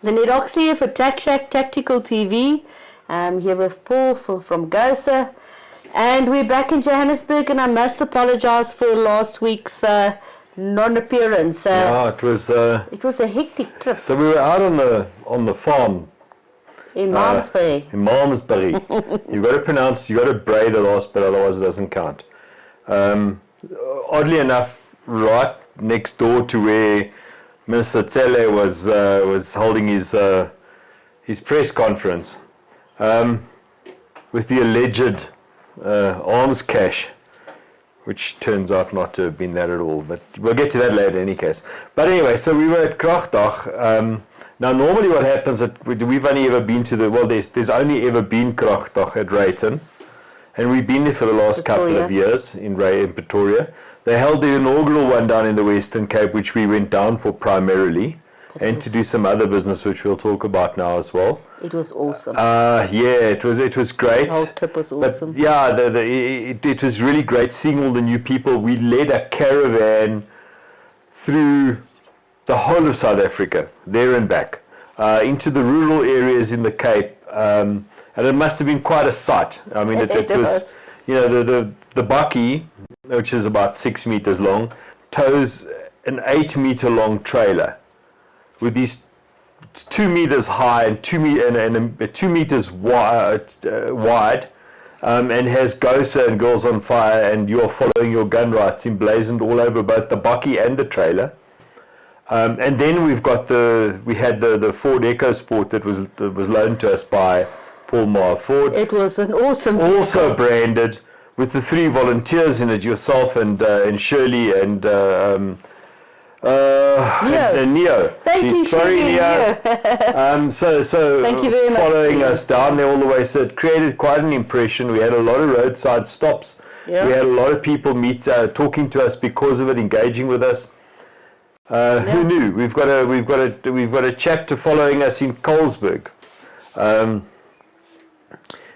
The Nidox here for Tac Shack Tactical TV. I'm here with Paul from GOSA. And we're back in Johannesburg, and I must apologize for last week's non-appearance. It was a hectic trip. So we were out on the farm. In Malmesbury. In Malmesbury. you got to bray the last bit, otherwise it doesn't count. Oddly enough, right next door to where Minister Tsele was holding his press conference with the alleged arms cache, which turns out not to have been that at all. But we'll get to that later in any case. But anyway, so we were at Kragdag. Now, normally what happens, we've only ever been to there's only ever been Kragdag at Rayton. And we've been there for the last couple of years in Pretoria. They held the inaugural one down in the Western Cape, which we went down for primarily, and to do some other business, which we'll talk about now as well. It was awesome. It was great. The whole trip was awesome. But yeah, it was really great seeing all the new people. We led a caravan through the whole of South Africa, there and back, into the rural areas in the Cape. And it must have been quite a sight. I mean, it was, you know, the bakkie, which is about 6 meters long, tows an 8 meter long trailer with these 2 meters high and 2 meters wide, and has GOSA and Girls on Fire and You're Following Your Gun Rights emblazoned all over both the bakkie and the trailer. And then we had the Ford EcoSport that was loaned to us by Paul Mar Ford. It was an awesome also vehicle. Branded with the 3 volunteers in it, yourself and Shirley and Neo. Thank you, sorry, Neo. So thank you very much, following us down there all the way, so it created quite an impression. We had a lot of roadside stops. Yep. We had a lot of people talking to us because of it, engaging with us. Who knew? We've got a chapter following us in Colesberg.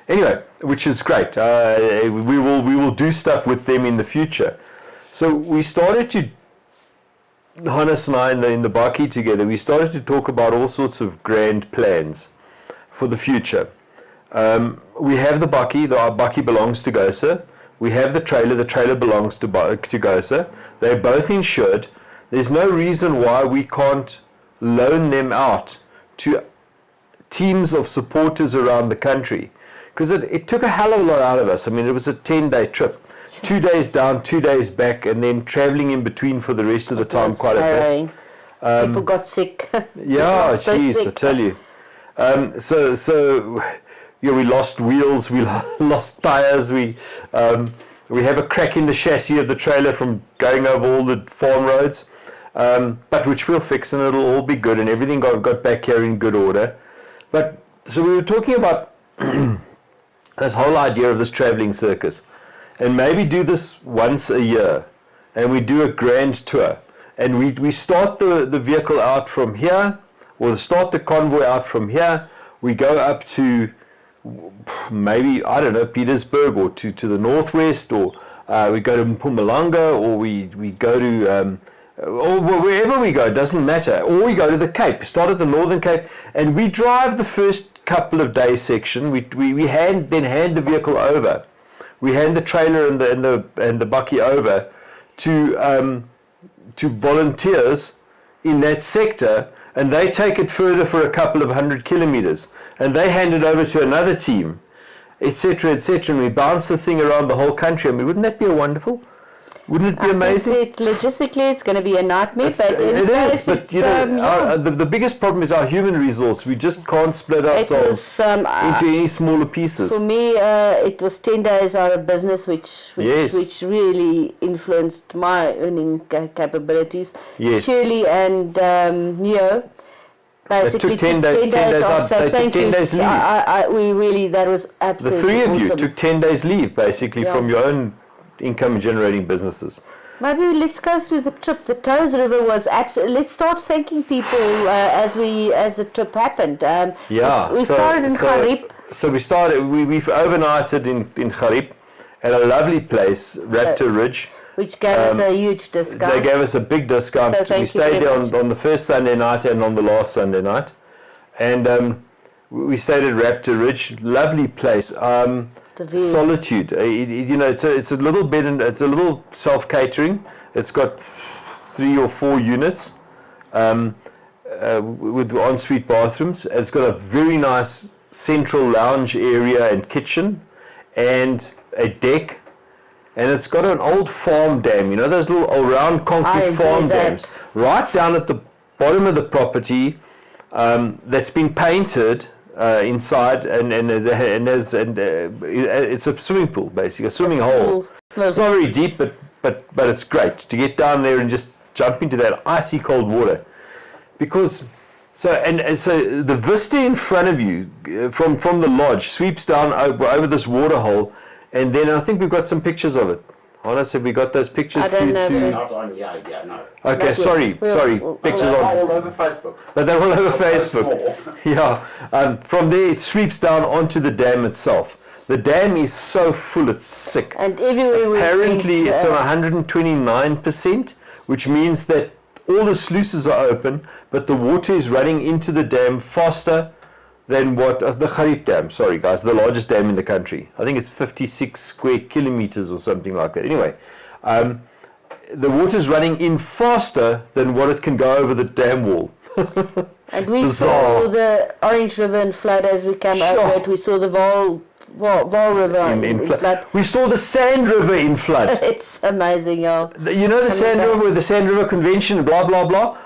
Anyway, which is great. We will do stuff with them in the future. So we started to, Hannes and I in the bakkie together, we started to talk about all sorts of grand plans for the future. We have the bakkie. Our bakkie belongs to GOSA. We have the trailer belongs to GOSA. They're both insured. There's no reason why we can't loan them out to teams of supporters around the country. Because it took a hell of a lot out of us. I mean, it was a 10-day trip. 2 days down, 2 days back, and then traveling in between for the rest of the time quite a bit. People got sick. Yeah, jeez, I tell you. We lost wheels, we lost tires, we have a crack in the chassis of the trailer from going over all the farm roads, but which we'll fix, and it'll all be good, and everything got back here in good order. But so we were talking about this whole idea of this traveling circus, and maybe do this once a year, and we do a grand tour, and we start the vehicle out from here, or start the convoy out from here. We go up to maybe, I don't know, Petersburg, or to the northwest, or we go to Mpumalanga, or we go to or wherever we go, it doesn't matter. Or we go to the Cape, start at the Northern Cape, and we drive the first couple of days section. We hand the vehicle over. We hand the trailer and the bakkie over to volunteers in that sector, and they take it further for a couple of 100 kilometers, and they hand it over to another team, etc., etc. And we bounce the thing around the whole country. I mean, wouldn't that be wonderful? Wouldn't it be amazing? Logistically, it's going to be a nightmare. It is, but you know, the biggest problem is our human resource. We just can't split ourselves into any smaller pieces. For me, it was 10 days out of business, which really influenced my earning capabilities. Yes. Shirley and Neo basically took 10 days off. So they took 10 days leave. That was absolutely the three of awesome. you took 10 days leave, basically, from your own income generating businesses. Maybe let's go through the trip. The Toes River was absolutely. Let's start thanking people as the trip happened. We started in Garib. So we overnighted in Garib at a lovely place, Raptor Ridge. Which gave us a huge discount. They gave us a big discount. So we stayed there on the first Sunday night and on the last Sunday night. And we stayed at Raptor Ridge, lovely place. Solitude. It's a little bed and it's a little self-catering. It's got 3 or 4 units with ensuite bathrooms. It's got a very nice central lounge area and kitchen and a deck. And it's got an old farm dam, those little round concrete farm dams, right down at the bottom of the property, that's been painted inside, and it's a swimming pool, basically, a swimming hole. It's not very deep, but it's great to get down there and just jump into that icy cold water, because so the vista in front of you from the lodge sweeps down over this water hole. And then I think we've got some pictures of it. Honest, have we got those pictures? Not on, no. Okay, sorry. Pictures all over Facebook. But they're all over Facebook. Yeah. From there, it sweeps down onto the dam itself. The dam is so full, it's sick. And everywhere we apparently, it's on 129%, which means that all the sluices are open, but the water is running into the dam faster than what the Gariep Dam, sorry guys, the largest dam in the country. I think it's 56 square kilometers or something like that. Anyway, the water's running in faster than what it can go over the dam wall. And we saw the Orange River in flood as we came over it. We saw the Vaal River in flood. We saw the Sand River in flood. It's amazing, y'all. The Sand River with the Sand River Convention, blah, blah, blah.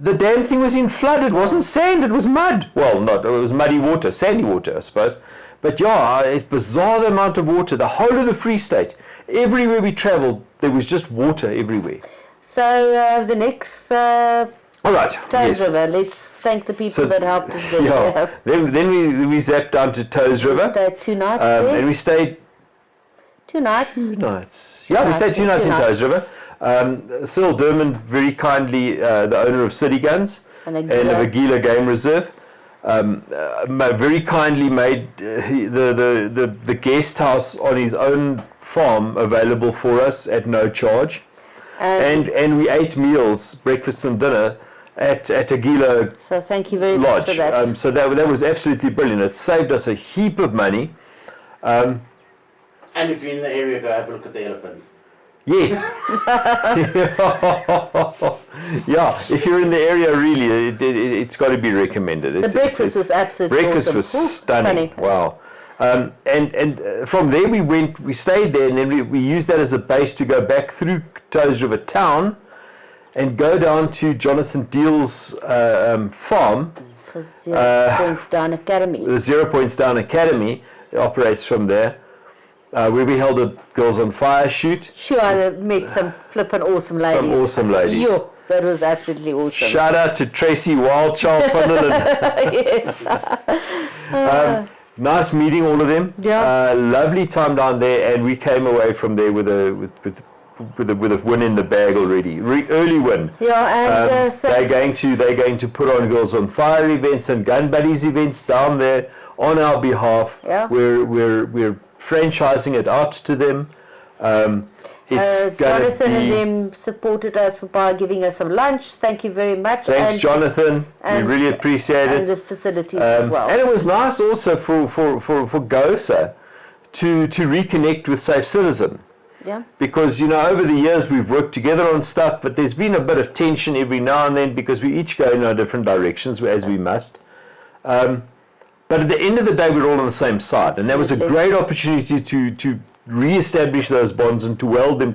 The damn thing was in flood. It wasn't sand, it was mud. Well, it was muddy water, sandy water, I suppose. But yeah, it's bizarre the amount of water. The whole of the Free State, everywhere we travelled, there was just water everywhere. So the next all right, Toes River, let's thank the people that helped us there. Yeah. Then we zapped down to Toes River. We stayed 2 nights there. And we stayed 2 nights. 2 nights. Yeah, we stayed 2 nights in Toes River. Cyril Durman very kindly, the owner of City Guns and of Agila Game Reserve, very kindly made the guest house on his own farm available for us at no charge, and we ate meals, breakfast and dinner at Agila. So thank you very much for that. So that was absolutely brilliant. It saved us a heap of money. And if you're in the area, go have a look at the elephants. Yes. Yeah, if you're in the area, really, it's got to be recommended. The breakfast was absolutely awesome. Was stunning. Wow. And from there we stayed there, and then we used that as a base to go back through Toes River town and go down to Jonathan Deal's farm. For 0 Points Down Academy. The 0 Points Down Academy operates from there. Where we held a Girls on Fire shoot. Sure, I met some flippin' awesome ladies. Some awesome ladies. Yo, that was absolutely awesome. Shout out to Tracy Wildchild van Yes. Nice meeting all of them. Yeah. Lovely time down there, and we came away from there with a win in the bag already. Early win. Yeah, and they're going to put on Girls on Fire events and Gun Buddies events down there on our behalf. Yeah. We're franchising it out to them. Jonathan and them supported us by giving us some lunch. Thank you very much. Thanks, Jonathan. We really appreciate it. And the facilities as well. And it was nice also for GOSA to reconnect with Safe Citizen. Yeah. Because, over the years we've worked together on stuff, but there's been a bit of tension every now and then because we each go in our different directions, as we must. But at the end of the day, we're all on the same side. And that was a great opportunity to re-establish those bonds and to weld them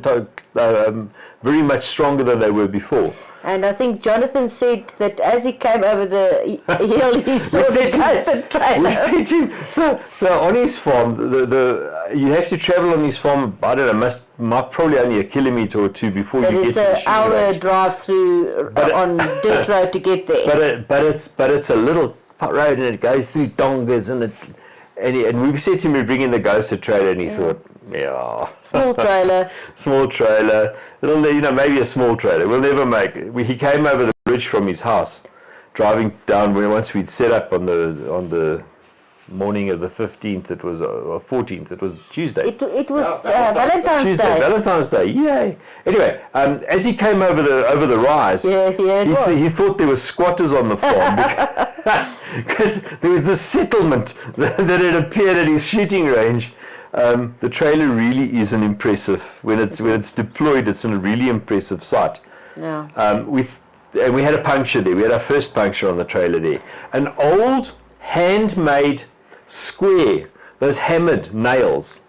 very much stronger than they were before. And I think Jonathan said that as he came over the hill, he saw the GOSA trailer. We said to him, so on his farm, you have to travel on his farm, I don't know, probably only a kilometre or 2 before you get to the it's an hour drive through on dirt road to get there. But it's a little road, and it goes through dongas, and we said to him we're bringing the GOSA trailer, and he thought, yeah, small trailer, maybe a small trailer, we'll never make it. He came over the bridge from his house, driving down once we'd set up on the morning of the 15th, it was 14th, it was Tuesday. It was Valentine's Day. Valentine's Day, yay. Anyway, as he came over the rise, he thought there were squatters on the farm because there was this settlement that had appeared at his shooting range. The trailer really is an impressive, when it's deployed, it's a really impressive sight. Yeah. And we had a puncture there. We had our first puncture on the trailer there. An old handmade square, those hammered nails.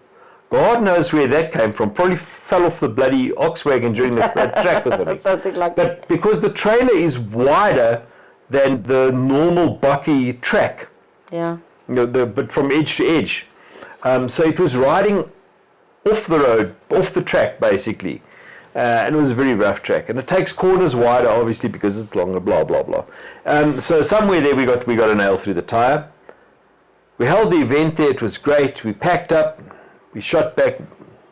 God knows where that came from. Probably fell off the bloody ox wagon during the track or something. Something like that. But because the trailer is wider than the normal bucky track, Yeah. but from edge to edge. So it was riding off the road, off the track basically. And it was a very rough track. And it takes corners wider obviously because it's longer, blah, blah, blah. So somewhere there we got a nail through the tyre. We held the event there, it was great. We packed up, we shot back,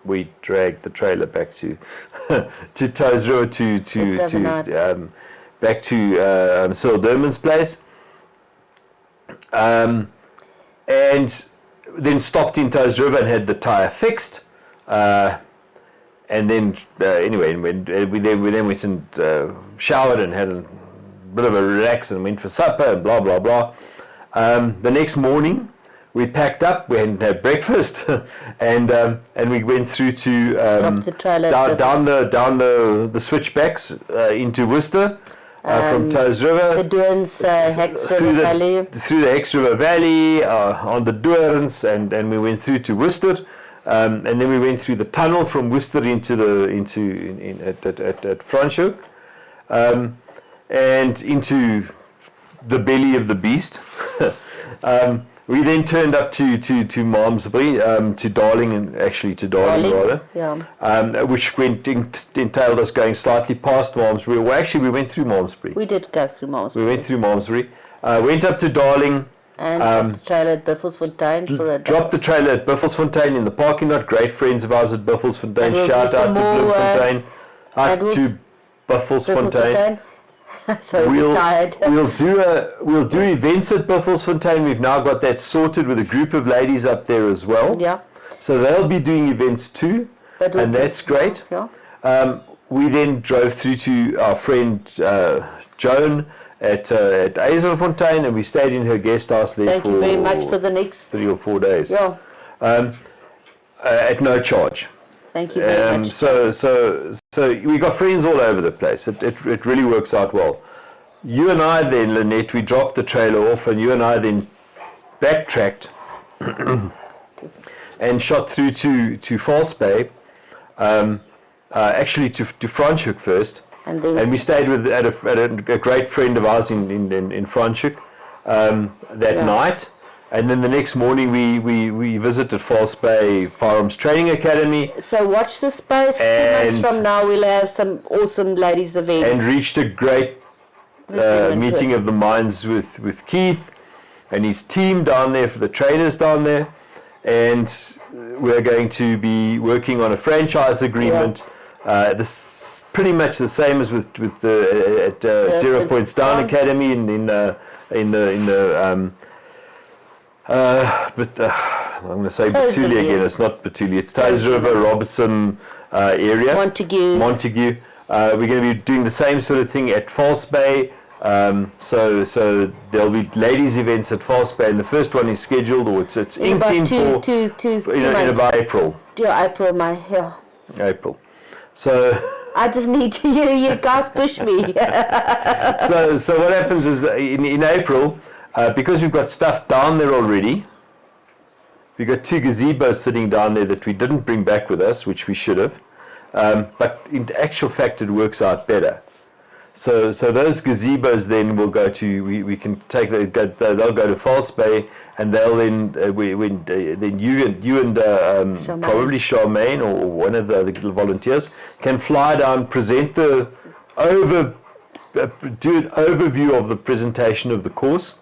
we dragged the trailer back to to Toes River back to Cyril Derman's place. And then stopped in Toes River and had the tyre fixed. And then anyway, we then went and showered and had a bit of a relax and went for supper and blah blah blah. The next morning we packed up, we hadn't had breakfast, and we went through to Drop the trailer down the switchbacks into Worcester from Toes River. The Doorns Hex River Valley. Through the Hex River Valley on the Doorns, and we went through to Worcester. And then we went through the tunnel from Worcester at Franschhoek, and into the belly of the beast. We then turned up to Malmesbury, to Darling rather, Yeah. which entailed us going slightly past Malmesbury. Well, actually, we went through Malmesbury. We did go through Malmesbury. We went through Malmesbury, went up to Darling. And dropped the trailer at Buffelsfontein for a Dropped the trailer at Buffelsfontein in the parking lot. Great friends of ours at Buffelsfontein. Shout out to Bloemfontein. Out to Buffelsfontein. So we're tired. We'll do events at Buffelsfontein. We've now got that sorted with a group of ladies up there as well. Yeah. So they'll be doing events too, and that's great. Yeah. We then drove through to our friend Joan at Eiselfontein, and we stayed in her guest house there Thank you very much for the next 3 or 4 days. Yeah. At no charge. Thank you very much. So we got friends all over the place. It really works out well. You and I then, Lynette, we dropped the trailer off, and you and I then backtracked and shot through to False Bay, actually to Franschhoek first. And we stayed at a great friend of ours in Franschhoek that night. And then the next morning we visited False Bay Firearms Training Academy. So watch the space. 2 months from now we'll have some awesome ladies events. And reached a great meeting of the minds with Keith and his team down there, for the trainers down there. And we're going to be working on a franchise agreement. This pretty much the same as with the at 0 Points Down Academy in the I'm going to say Betulia again. It's not Betulia. It's Toes River, Robertson area. Montague. We're going to be doing the same sort of thing at False Bay. So there'll be ladies events at False Bay, and the first one is scheduled, or it's inked in in about April. Yeah, April, April. So I just need to hear you guys push me. so what happens is in April, because we've got stuff down there already, we've got 2 gazebos sitting down there that we didn't bring back with us, which we should have. But in actual fact, it works out better. So those gazebos then will go to, we can take they'll go to False Bay, and they'll then then you and probably Charmaine or one of the other little volunteers can fly down, present do an overview of the presentation of the course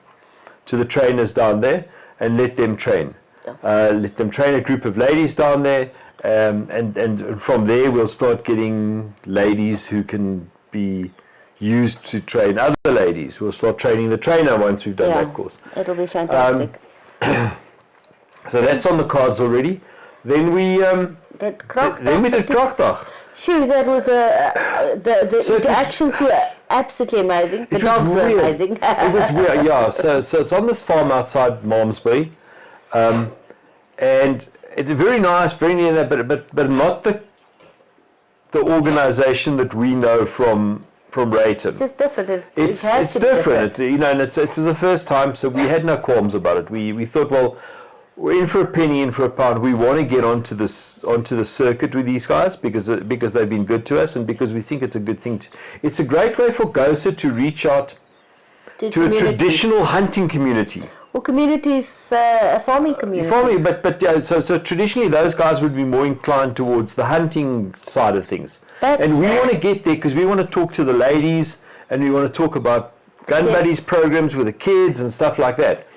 to the trainers down there, and let them train. Let them train a group of ladies down there, and from there we'll start getting ladies who can be used to train other ladies. We'll start training the trainer once we've done that course. It'll be fantastic. So that's on the cards already. Then we did Kragdag. Sure, that was the interactions were absolutely amazing. The It was dogs were weird. amazing. It was weird, yeah. So it's on this farm outside Malmesbury, and it's very nice, very near there, but not the organisation that we know from Rayton. It's just different. It's has to be different. You know, and it was the first time, so we had no qualms about it. We thought, well, we're in for a penny, in for a pound. We want to get onto the circuit with these guys because they've been good to us, and because we think it's a good thing. It's a great way for GOSA to reach out to a traditional hunting community. Well, communities, a farming community. Farming, but yeah, so traditionally those guys would be more inclined towards the hunting side of things. And we want to get there because we want to talk to the ladies, and we want to talk about gun buddies programs with the kids and stuff like that.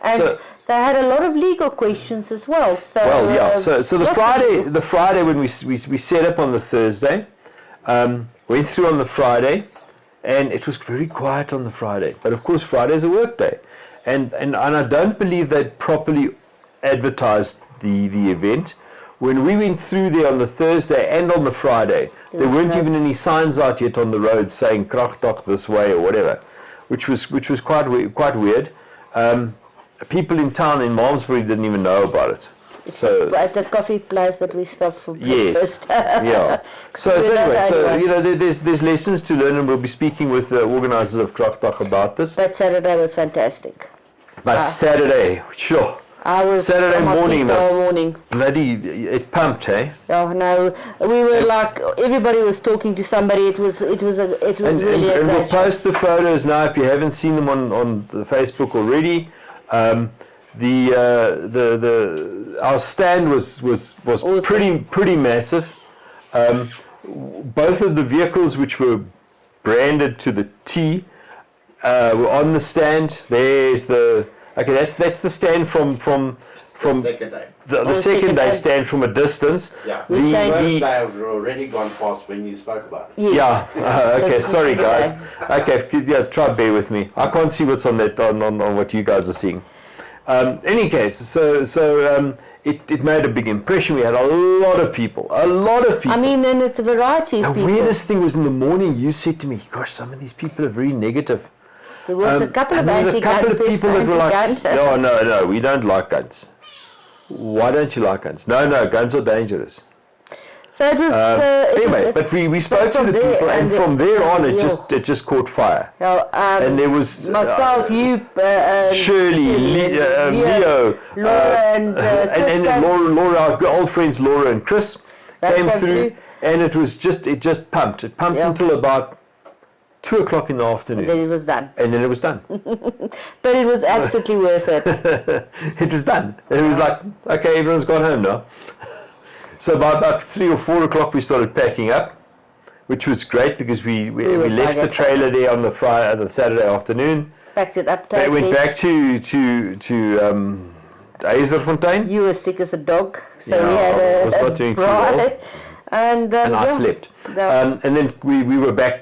And so, they had a lot of legal questions as well. So, well, yeah. So the Friday when we set up on the Thursday, went through on the Friday, and it was very quiet on the Friday. But of course, Friday's a work day, and I don't believe they'd properly advertised the event. When we went through there on the Thursday and on the Friday, there weren't even any signs out yet on the road saying "Krachtok this way" or whatever, which was quite weird. People in town in Malmesbury didn't even know about it. So at the coffee place that we stopped for breakfast. Yes, yeah. So anyway, you know, there's lessons to learn, and we'll be speaking with the organisers of Krachtok about this. That Saturday was fantastic. But Saturday, sure. Saturday morning, bloody, it pumped, hey? Oh no, we were like, everybody was talking to somebody. It was really a and we'll great show. post the photos now if you haven't seen them on the Facebook already. Our stand was awesome. pretty massive. Both of the vehicles, which were branded to the T, were on the stand. There's that's the stand from The second day. the second day stand from a distance. Yeah. We The changed- first day I've already gone past when you spoke about it. Yes. Yeah. Okay. Sorry, guys. Okay. Yeah. Try bear with me. I can't see what's on that on what you guys are seeing. Any case, it made a big impression. We had a lot of people. I mean, then it's a variety of The people. weirdest thing was in the morning. You said to me, "Gosh, some of these people are very negative." There was a couple of and there was a couple of people that were like, anti-gun. "No, we don't like guns." Why don't you like guns? No, guns are dangerous. So it was. Anyway, but we spoke to from the there, people, and and from there on, it yeah. just caught fire. And there was myself, you, Shirley, Leo, Laura, and Laura, our old friends Laura and Chris came through, and it just pumped. It pumped until about 2 o'clock in the afternoon. then it was done. And then it was done. But it was absolutely worth it. It was done. It was like, okay, everyone's gone home now. So by about 3 or 4 o'clock we started packing up, which was great because we left the trailer there on the Saturday afternoon. Packed it up totally. We went back to Eiserfontein. You were sick as a dog, so Yeah, we had I was not doing too well. And I slept. And then we were back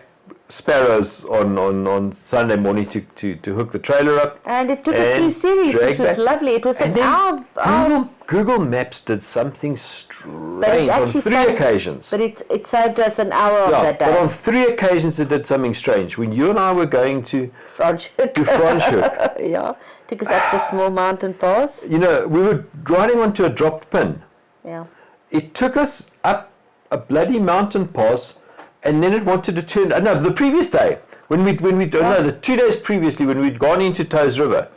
Sparrows on Sunday morning to hook the trailer up. And it took us through series, which was lovely. It was an hour. Google Maps did something strange on 3 occasions. But it saved us an hour of that day. But on 3 occasions it did something strange. When you and I were going to Franschhoek. Yeah, took us up the small mountain pass. You know, we were riding onto a dropped pin. Yeah. It took us up a bloody mountain pass, and then it wanted to turn. No, the previous day the 2 days previously when we'd gone into Toes River,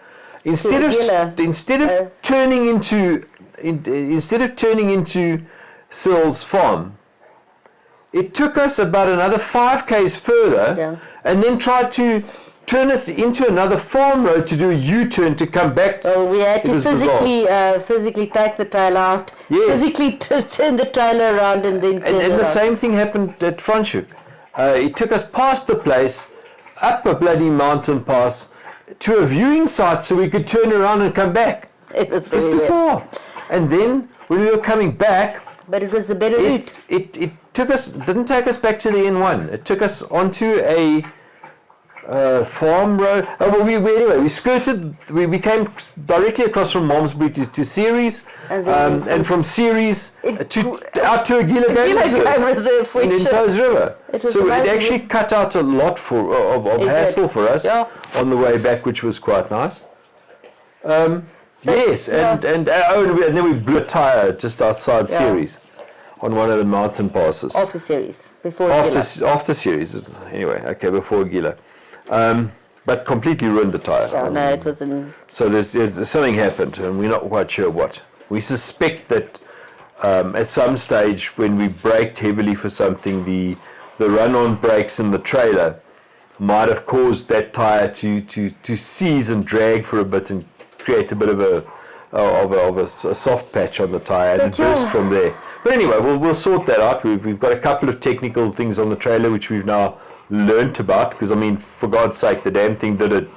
instead of turning into Searle's farm, it took us about another 5 k's further, and then tried to turn us into another farm road to do a U-turn to come back. Oh, we had to physically take the trailer out, physically turn the trailer around, and then and the same thing happened at Franschhoek. It took us past the place, up a bloody mountain pass, to a viewing site so we could turn around and come back. It was bizarre. And then when we were coming back, but it was the better route. It didn't take us back to the N1. It took us onto Farm Road. Oh, well, anyway, we skirted. We came directly across from Malmesbury to Ceres, and from Ceres out to Agila Game Reserve in Touws River. So it actually cut out a lot of hassle for us on the way back, which was quite nice. Yes, and then we blew a tire just outside Ceres on one of the mountain passes. After Ceres, before Agila. After Ceres, anyway. Okay, before Agila. But completely ruined the tire. No, it wasn't. So there's something happened, and we're not quite sure what. We suspect that at some stage when we braked heavily for something, the run-on brakes in the trailer might have caused that tire to seize and drag for a bit and create a bit of a soft patch on the tire, and it burst from there. But anyway, we'll sort that out. We've got a couple of technical things on the trailer which we've now learnt about, because I mean, for God's sake, the damn thing did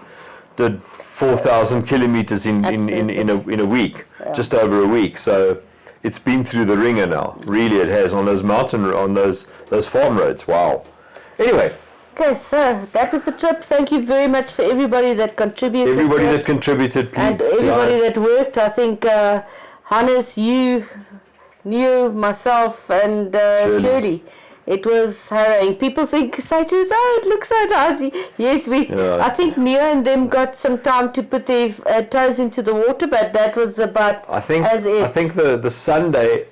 4,000 kilometers in a week, just over a week. So it's been through the ringer now. Really, it has on those those farm roads. Wow. Anyway. Okay, so that was the trip. Thank you very much for everybody that contributed. Everybody that contributed, please. And everybody that worked. I think Hannes, you, myself, and Shirley. It was harrowing. People say to us, "Oh, it looks so nice." Yes, I think Neo and them got some time to put their toes into the water, but that was about I think the Sunday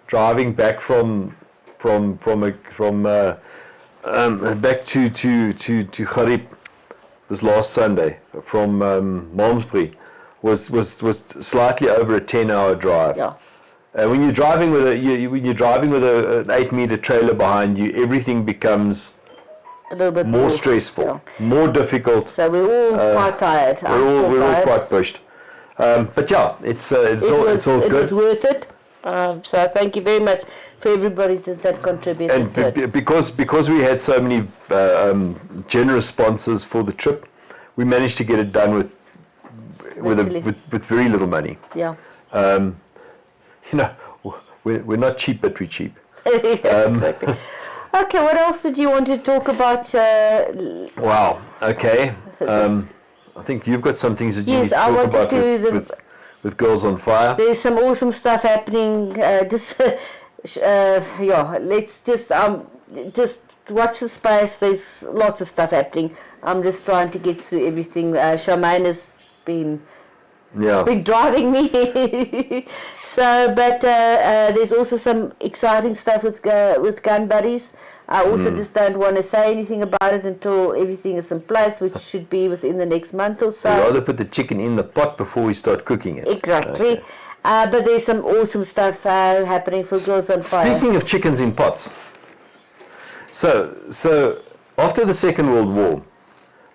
driving back from back to Gariep this last Sunday from Malmesbury was slightly over a 10-hour drive. Yeah. When you're driving with an 8-meter trailer behind you, everything becomes a little bit more stressful, more difficult. So we're all quite tired. We're all quite pushed. But yeah, it's all good. It was worth it. So thank you very much for everybody that contributed. And because we had so many generous sponsors for the trip, we managed to get it done with very little money. Yeah. We're not cheap, but we're cheap. Exactly. Okay, what else did you want to talk about? Wow. Okay. I think you've got some things that you need to talk about with Girls on Fire. There's some awesome stuff happening. Let's just watch the space. There's lots of stuff happening. I'm just trying to get through everything. Charmaine has been driving me. So, but there's also some exciting stuff with Gun Buddies. I also just don't want to say anything about it until everything is in place, which should be within the next month or so. You'd rather put the chicken in the pot before we start cooking it. Exactly. Okay. But there's some awesome stuff happening for Girls on Fire. Speaking of chickens in pots, so after the Second World War,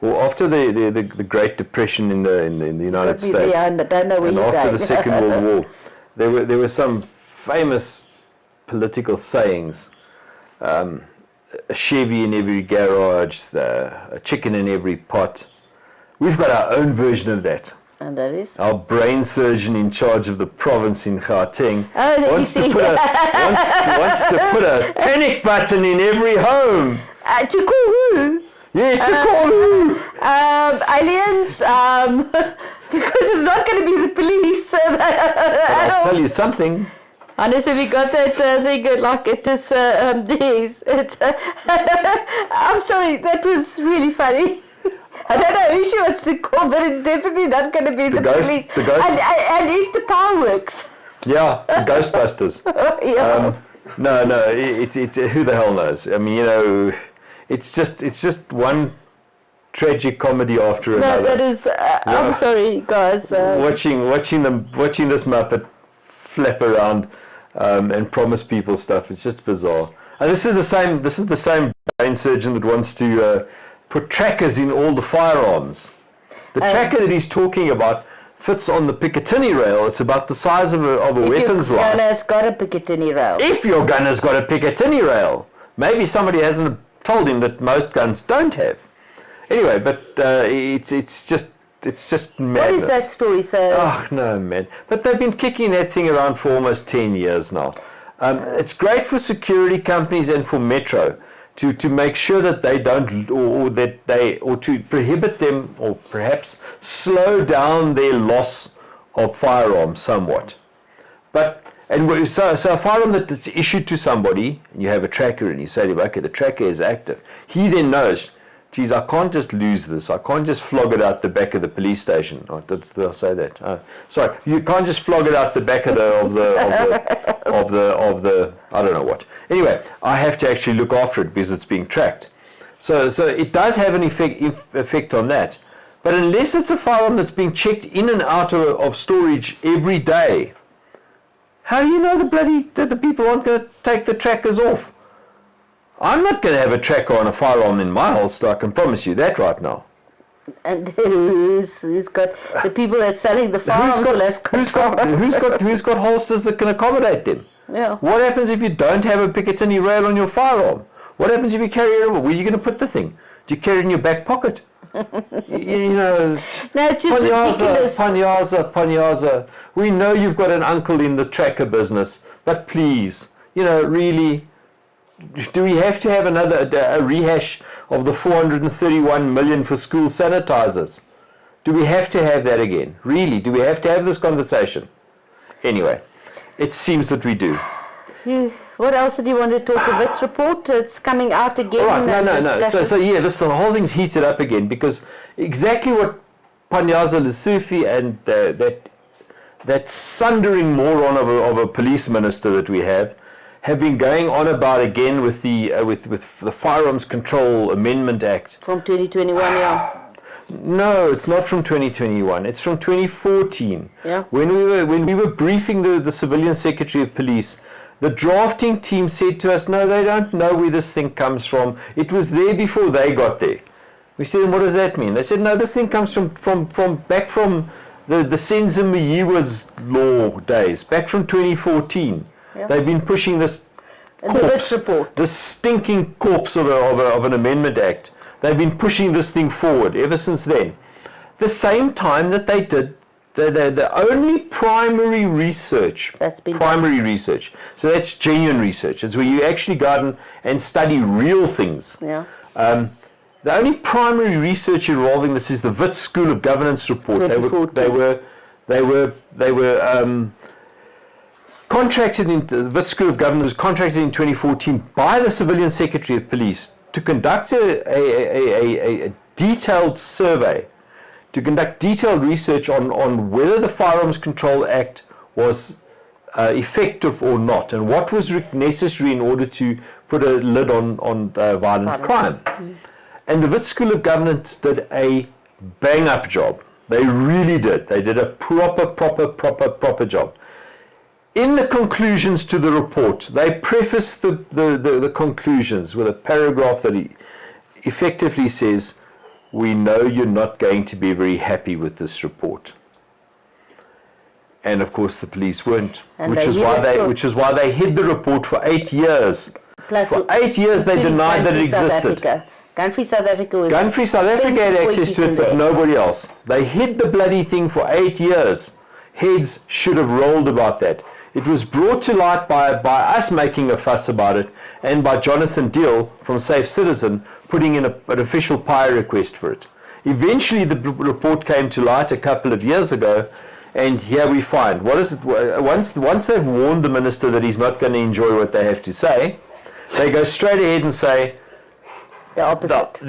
or after the Great Depression in the United States, and after the Second World War, there were some famous political sayings. A Chevy in every garage, a chicken in every pot. We've got our own version of that. And that is? Our brain surgeon in charge of the province in Gauteng wants to put a panic button in every home. To call who? Yeah, to call who? Aliens, because it's not going to be the police. But I'll tell you something. Unless we got that thing like it is it's I'm sorry, that was really funny. I don't know who she wants to call, but it's definitely not going to be the police. And if the power works. Yeah, the Ghostbusters. No, it's who the hell knows? I mean, it's just one tragic comedy after another. No, that is. I'm sorry, guys. Watching this Muppet flap around and promise people stuff. It's just bizarre. And this is the same brain surgeon that wants to put trackers in all the firearms. The tracker that he's talking about fits on the Picatinny rail. It's about the size of a weapons line. If your gun has got a Picatinny rail. If your gun has got a Picatinny rail. Maybe somebody hasn't told him that most guns don't have. Anyway, but it's just madness. What is that story, sir? Oh, no, man. But they've been kicking that thing around for almost 10 years now. It's great for security companies and for Metro to make sure that they don't, or to prohibit them, or perhaps slow down their loss of firearms somewhat. So a firearm that's issued to somebody, and you have a tracker, and you say to him, okay, the tracker is active. He then knows, geez, I can't just lose this. I can't just flog it out the back of the police station. Oh, did I say that? Sorry, you can't just flog it out the back of the I don't know what. Anyway, I have to actually look after it because it's being tracked. So it does have an effect on that. But unless it's a firearm that's being checked in and out of storage every day, how do you know that the people aren't going to take the trackers off? I'm not going to have a tracker on a firearm in my holster, I can promise you that right now. And who's got the people that's selling the firearms will have control. Who's got holsters that can accommodate them? Yeah. What happens if you don't have a Picatinny rail on your firearm? What happens if you carry it over? Where are you going to put the thing? Do you carry it in your back pocket? you know, no, it's just ridiculous. Panyaza. We know you've got an uncle in the tracker business, but please, really, do we have to have a rehash of the 431 million for school sanitizers? Do we have to have that again? Really, do we have to have this conversation? Anyway, it seems that we do. What else did you want to talk about? Wits Report, it's coming out again. All right, no. So yeah, listen, the whole thing's heated up again because exactly what Panyaza Lesufi and that thundering moron of a police minister that we have been going on about again with the Firearms Control Amendment Act. From 2021, yeah. No, it's not from 2021. It's from 2014. Yeah. When we were briefing the Civilian Secretary of Police, the drafting team said to us, no, they don't know where this thing comes from. It was there before they got there. We said, what does that mean? They said, no, this thing comes from back from the Senzimayiwa's law days, back from 2014. Yeah. They've been pushing this corpse, this stinking corpse of an amendment act. They've been pushing this thing forward ever since then. The same time that they did the only primary research, research, so that's genuine research, it's where you actually go out and study real things. Yeah. The only primary research involving this is the Wits School of Governance report. They were contracted in the Wits School of Governance was contracted in 2014 by the Civilian Secretary of Police to conduct a detailed survey, to conduct detailed research on whether the Firearms Control Act was effective or not, and what was necessary in order to put a lid on violent crime. Mm. And the Wits School of Governance did a bang-up job. They really did. They did a proper job. In the conclusions to the report, they preface the conclusions with a paragraph that effectively says, we know you're not going to be very happy with this report. And of course the police weren't, which is why they hid the report for 8 years. Plus, for 8 years they denied that it existed. Gun-Free South Africa had access to it, but nobody else. They hid the bloody thing for 8 years. Heads should have rolled about that. It was brought to light by us making a fuss about it, and by Jonathan Deal from Safe Citizen putting in an official PI request for it. Eventually the report came to light a couple of years ago, and here we find, what is it? Once they've warned the minister that he's not going to enjoy what they have to say, they go straight ahead and say, the opposite.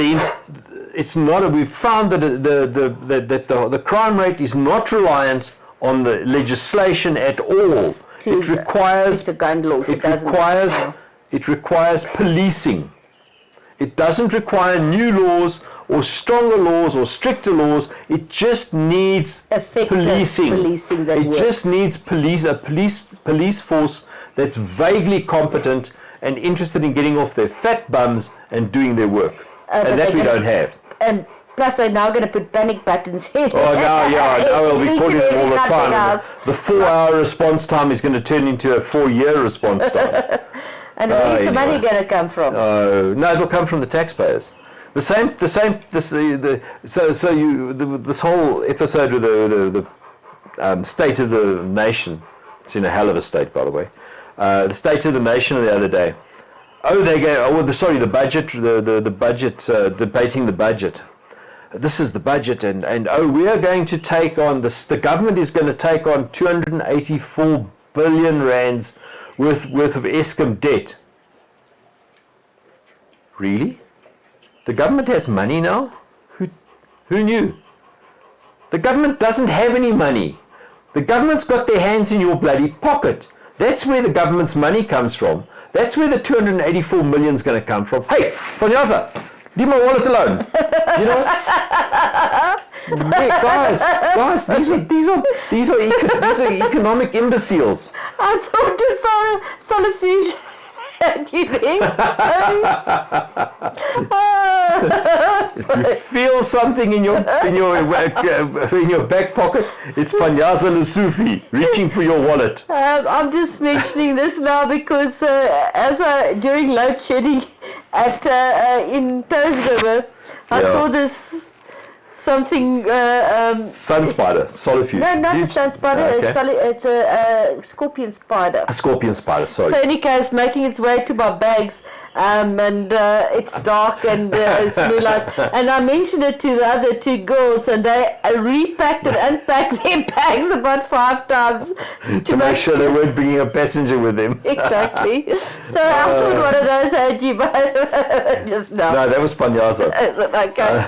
It's not. We've found that the crime rate is not reliant on the legislation at all. It requires gun laws. It requires policing. It doesn't require new laws or stronger laws or stricter laws. It just needs policing. Just needs a police force that's vaguely competent and interested in getting off their fat bums and doing their work. And that we don't have. And plus they're now going to put panic buttons in. Oh, now we'll be calling them all the time. The 4-hour response time is going to turn into a 4-year response time. And where's the money going to come from? No, it'll come from the taxpayers. This whole episode with the State of the Nation, it's in a hell of a state, by the way. The State of the Nation the other day. Oh, they go. Oh, the budget. The budget. Debating the budget. This is the budget, and oh, we are going to take on this. The government is going to take on 284 billion rands worth of Eskom debt. Really? The government has money now? Who knew? The government doesn't have any money. The government's got their hands in your bloody pocket. That's where the government's money comes from. That's where the 284 million is going to come from. Hey, Panyaza, leave my wallet alone. You know, guys, these are economic imbeciles. I thought the Lesufi had you think. If you feel something in your back pocket, it's Panyaza Lesufi reaching for your wallet. I'm just mentioning this now because during load shedding in Thursday, I saw this something. Sun spider, solifuge. No, not a sun spider. Okay. It's a scorpion spider. A scorpion spider. Sorry. So in any case, making its way to my bags, and it's dark and it's moonlight. And I mentioned it to the other two girls, and they repacked and unpacked their bags about 5 times to make sure they weren't bringing a passenger with them. Exactly. So I thought one of those had you, but just now. No, that was Panyaza. Is it okay?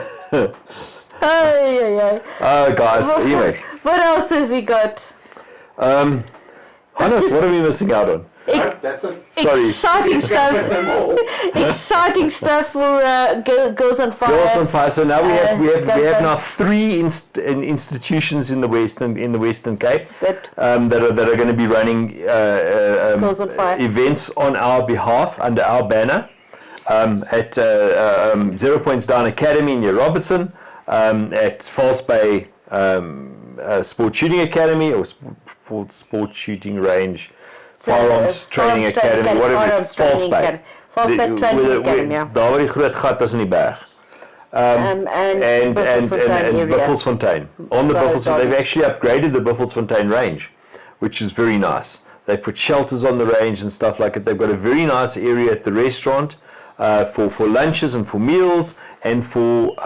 Oh, guys. Anyway. What else have we got? Honest, what are we missing out on? Sorry. Exciting stuff. Exciting stuff for Girls on Fire. Girls on Fire. So now we have now 3 institutions in the Western Cape that are going to be running Girls on Fire events on our behalf under our banner at 0 Points Down Academy near Robertson, at False Bay Sport Shooting Academy or Sport Shooting Range. Firearms Training Academy, whatever it is, False Bay. False Bay Training Academy, ja. Daar waar die groot gat is in die berg. And Buffelsfontein. On the Buffelsfontein, they've actually upgraded the Buffelsfontein range, which is very nice. They put shelters on the range and stuff like it. They've got a very nice area at the restaurant for lunches and for meals, and for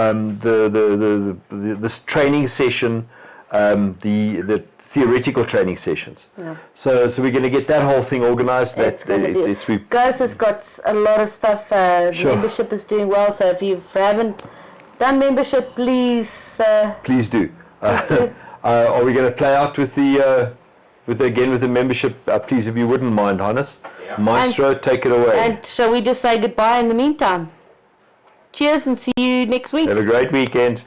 this training session, the theoretical training sessions. Yeah. So we're going to get that whole thing organized. GOSA's got a lot of stuff. Sure. Membership is doing well. So if you haven't done membership, please do. Are we going to play out with the membership? Please, if you wouldn't mind, Hannes. Yeah. Maestro, take it away. And shall we just say goodbye in the meantime? Cheers and see you next week. Have a great weekend.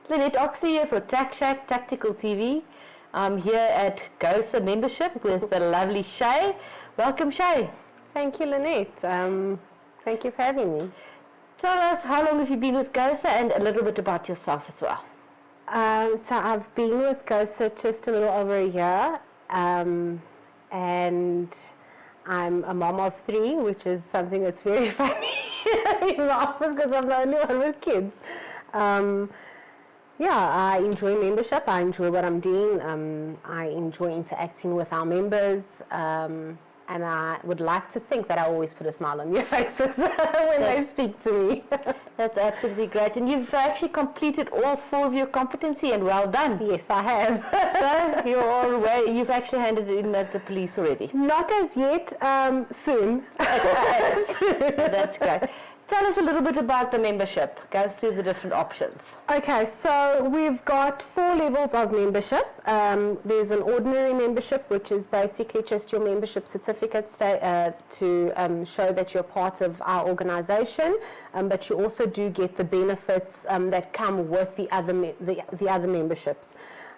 Lynette Oxley here for Tac Shack Tactical TV. I'm here at GOSA membership with the lovely Shay. Welcome, Shay. Thank you, Lynette. Thank you for having me. Tell us, how long have you been with GOSA, and a little bit about yourself as well. So I've been with GOSA just a little over a year, and I'm a mom of 3, which is something that's very funny in the office because I'm the only one with kids. I enjoy membership. I enjoy what I'm doing. I enjoy interacting with our members. And I would like to think that I always put a smile on their faces when they speak to me. That's absolutely great. And you've actually completed all 4 of your competency, and well done. Yes, I have. So you've actually handed it in at the police already? Not as yet. Soon. That's great. Tell us a little bit about the membership. Go through the different options. Okay, so we've got 4 levels of membership. There's an ordinary membership, which is basically just your membership certificate to show that you're part of our organization, but you also do get the benefits that come with the other memberships.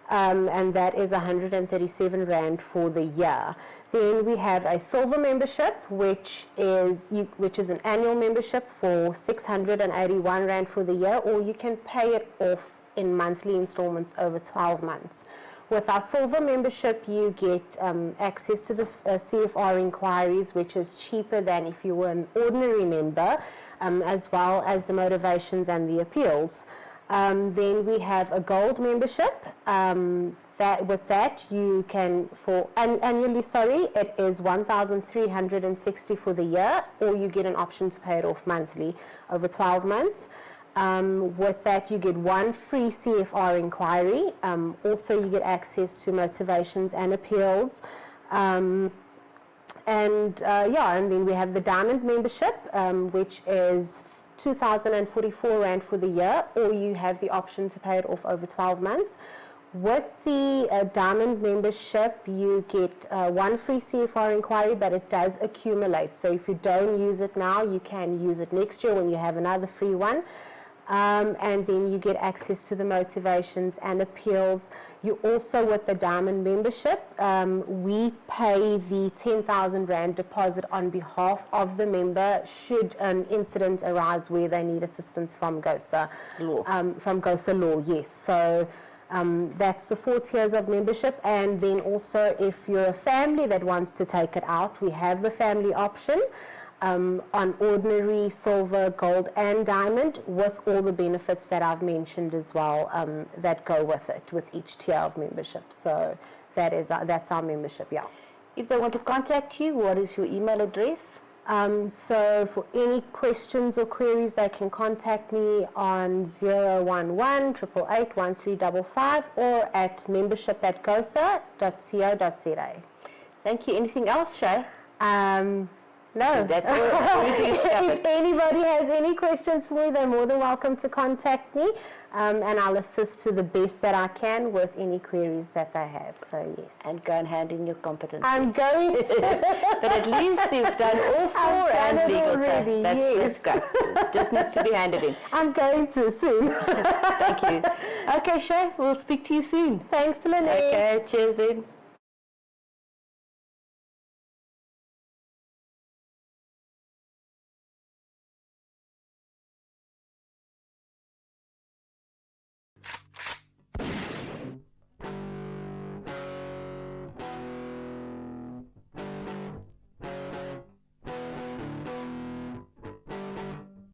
And that is 137 Rand for the year. Then we have a silver membership, which is an annual membership for 681 Rand for the year, or you can pay it off in monthly installments over 12 months. With our silver membership, you get access to the CFR inquiries, which is cheaper than if you were an ordinary member. as well as the motivations and the appeals. Then we have a gold membership. With that you can, annually, it is 1,360 for the year, or you get an option to pay it off monthly over 12 months. With that you get one free CFR inquiry. Also you get access to motivations and appeals. And then we have the diamond membership, which is 2,044 Rand for the year, or you have the option to pay it off over 12 months. With the diamond membership, you get one free CFR inquiry, but it does accumulate. So if you don't use it now, you can use it next year when you have another free one. And then you get access to the motivations and appeals. You also, with the diamond membership, we pay the 10,000 Rand deposit on behalf of the member should an incident arise where they need assistance from GOSA Law. From GOSA Law, yes. So that's the 4 tiers of membership. And then also, if you're a family that wants to take it out, we have the family option. On ordinary, silver, gold and diamond, with all the benefits that I've mentioned as well, that go with it, with each tier of membership. So that's our membership, yeah. If they want to contact you, what is your email address? So for any questions or queries, they can contact me on 011-888-1355 or at membership@gosa.co.za. Thank you. Anything else, Shay? No. That's all. If anybody has any questions for me, they're more than welcome to contact me, and I'll assist to the best that I can with any queries that they have. So yes. And go and hand in your competence. I'm going to. But at least you've done all 4 and legal already, that's good. Just needs to be handed in. I'm going to soon. Thank you. Okay, Shay, we'll speak to you soon. Thanks, Lynette. Okay, cheers then.